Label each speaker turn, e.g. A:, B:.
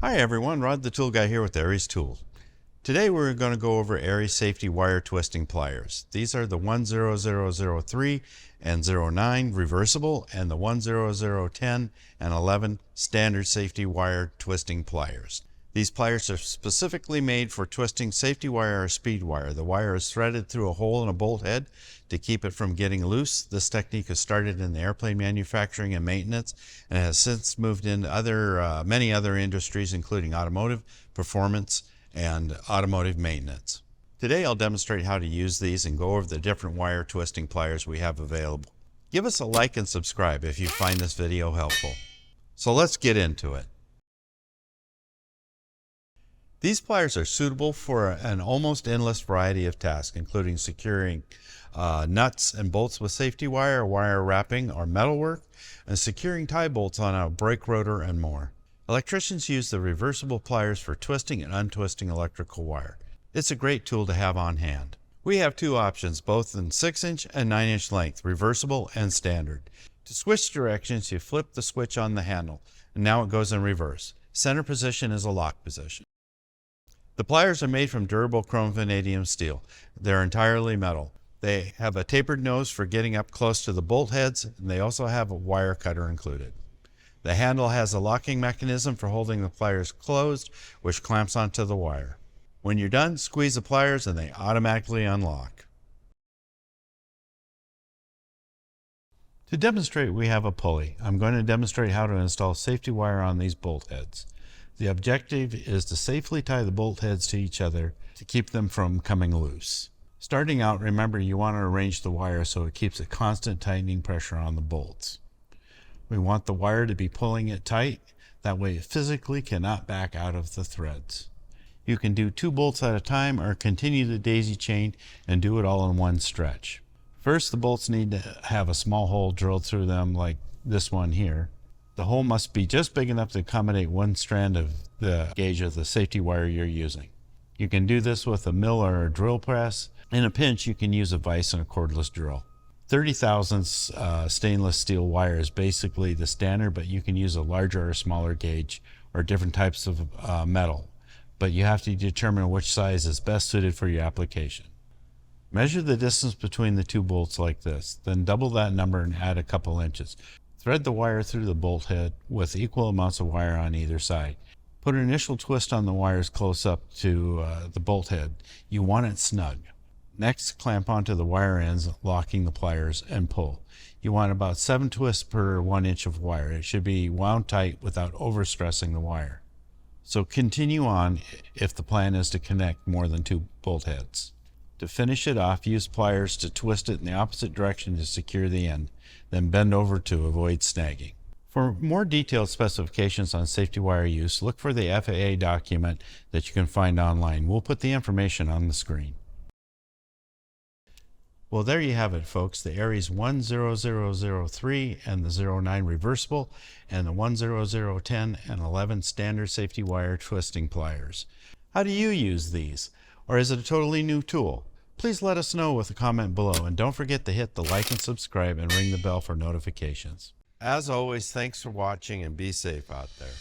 A: Hi everyone, Rod the Tool Guy here with ARES Tools. Today we're going to go over ARES Safety Wire Twisting Pliers. These are the 10003 and 09 reversible and the 10010 and 11 standard safety wire twisting pliers. These pliers are specifically made for twisting safety wire or speed wire. The wire is threaded through a hole in a bolt head to keep it from getting loose. This technique is started in the airplane manufacturing and maintenance and has since moved into many other industries, including automotive, performance, and automotive maintenance. Today I'll demonstrate how to use these and go over the different wire twisting pliers we have available. Give us a like and subscribe if you find this video helpful. So let's get into it. These pliers are suitable for an almost endless variety of tasks, including securing nuts and bolts with safety wire, wire wrapping, or metalwork, and securing tie bolts on a brake rotor and more. Electricians use the reversible pliers for twisting and untwisting electrical wire. It's a great tool to have on hand. We have two options, both in 6-inch and 9-inch length, reversible and standard. To switch directions, you flip the switch on the handle, and now it goes in reverse. Center position is a lock position. The pliers are made from durable chrome vanadium steel. They're entirely metal. They have a tapered nose for getting up close to the bolt heads, and they also have a wire cutter included. The handle has a locking mechanism for holding the pliers closed, which clamps onto the wire. When you're done, squeeze the pliers and they automatically unlock. To demonstrate, we have a pulley. I'm going to demonstrate how to install safety wire on these bolt heads. The objective is to safely tie the bolt heads to each other to keep them from coming loose. Starting out, remember you want to arrange the wire so it keeps a constant tightening pressure on the bolts. We want the wire to be pulling it tight, that way it physically cannot back out of the threads. You can do 2 bolts at a time or continue the daisy chain and do it all in one stretch. First, the bolts need to have a small hole drilled through them like this one here. The hole must be just big enough to accommodate one strand of the gauge of the safety wire you're using. You can do this with a mill or a drill press. In a pinch, you can use a vise and a cordless drill. 30 thousandths stainless steel wire is basically the standard, but you can use a larger or smaller gauge or different types of metal. But you have to determine which size is best suited for your application. Measure the distance between the 2 bolts like this, then double that number and add a couple inches. Thread the wire through the bolt head with equal amounts of wire on either side. Put an initial twist on the wires close up to the bolt head. You want it snug. Next, clamp onto the wire ends, locking the pliers, and pull. You want about 7 twists per 1 inch of wire. It should be wound tight without overstressing the wire. So continue on if the plan is to connect more than 2 bolt heads. To finish it off, use pliers to twist it in the opposite direction to secure the end, then bend over to avoid snagging. For more detailed specifications on safety wire use, look for the FAA document that you can find online. We'll put the information on the screen. Well, there you have it, folks. The ARES 10003 and the 09 reversible and the 10010 and 11 standard safety wire twisting pliers. How do you use these? Or is it a totally new tool? Please let us know with a comment below, and don't forget to hit the like and subscribe and ring the bell for notifications. As always, thanks for watching and be safe out there.